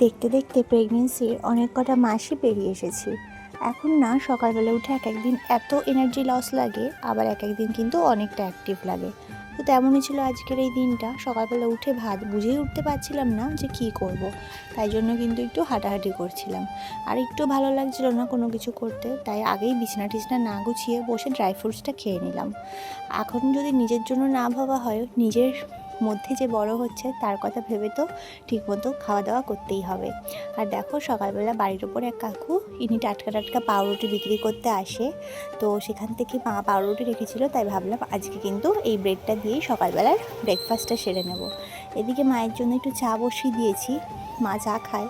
দেখতে দেখতে প্রেগনেন্সির অনেক কটা মাসই পেরিয়ে এসেছি। এখন না সকালবেলা উঠে এক একদিন এত এনার্জি লস লাগে, আবার এক একদিন কিন্তু অনেকটা অ্যাক্টিভ লাগে। তো তেমনই ছিল আজকের এই দিনটা। সকালবেলা উঠে ভাত বুঝেই উঠতে পারছিলাম না যে কী করব। তাই জন্য কিন্তু একটু হাঁটাহাঁটি করছিলাম। আর একটু ভালো লাগছিল না কোনো কিছু করতে, তাই আগেই বিছানা টিছনা না গুছিয়ে বসে ড্রাই ফ্রুটসটা খেয়ে নিলাম। এখন যদি নিজের জন্য না ভাবা হয়, নিজের মধ্যে যে বড় হচ্ছে তার কথা ভেবে তো ঠিকমতো খাওয়া দাওয়া করতেই হবে। আর দেখো সকালবেলা বাড়ির ওপরে এক কাকু, ইনি টাটকা টাটকা পাউরুটি বিক্রি করতে আসে। তো সেখান থেকে মা পাউরুটি রেখেছিল, তাই ভাবলাম আজকে কিন্তু এই ব্রেডটা দিয়েই সকালবেলার ব্রেকফাস্টটা সেরে নেব। এদিকে মায়ের জন্য একটু চা বসিয়ে দিয়েছি, মা চা খায়।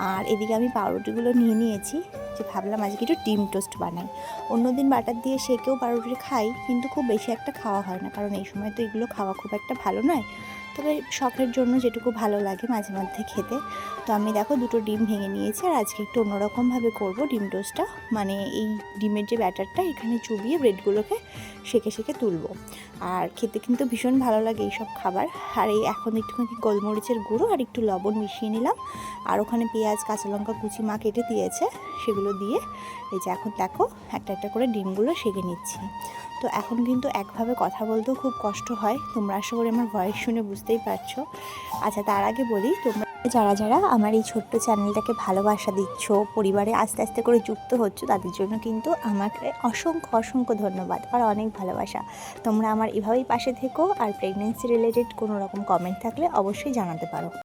আর এদিকে আমি পাউরুটিগুলো নিয়ে নিয়েছি, যে ভাবলাম আজকে একটু ডিম টোস্ট বানাই। অন্যদিন বাটার দিয়ে সেকেও পাউরুটি খাই, কিন্তু খুব বেশি একটা খাওয়া হয় না, কারণ এই সময় তো এগুলো খাওয়া খুব একটা ভালো নয়। তবে শখের জন্য যেটুকু ভালো লাগে মাঝে মধ্যে খেতে। তো আমি দেখো দুটো ডিম ভেঙে নিয়েছি, আর আজকে একটু অন্যরকমভাবে করবো ডিম টোস্টটা। মানে এই ডিমের যে ব্যাটারটা এখানে চুবিয়ে ব্রেডগুলোকে সেঁকে সেঁকে তুলবো। আর খেতে কিন্তু ভীষণ ভালো লাগে এইসব খাবার। আর এই এখন একটুখানি গোলমরিচের গুঁড়ো আর একটু লবণ মিশিয়ে নিলাম। আর ওখানে পেঁয়াজ কাঁচা লঙ্কা কুচি মা কেটে দিয়েছে, সেগুলো দিয়ে এই যে এখন দেখো একটা একটা করে ডিমগুলো সেঁকে নিচ্ছি। তো এখন কিন্তু একভাবে কথা বলতেও খুব কষ্ট হয়, তোমরা আশা করি আমার ভয়েস শুনে বুঝতেই পারছো। আচ্ছা, তার আগে বলি, তোমরা যারা যারা আমার এই ছোট্ট চ্যানেলটাকে ভালোবাসা দিচ্ছ, পরিবারে আস্তে আস্তে করে যুক্ত হচ্ছ, তাদের জন্য কিন্তু আমাকে অসংখ্য অসংখ্য ধন্যবাদ আর অনেক ভালোবাসা। তোমরা আমার এভাবেই পাশে থেকো, আর প্রেগনেন্সি রিলেটেড কোনো রকম কমেন্ট থাকলে অবশ্যই জানাতে পারো।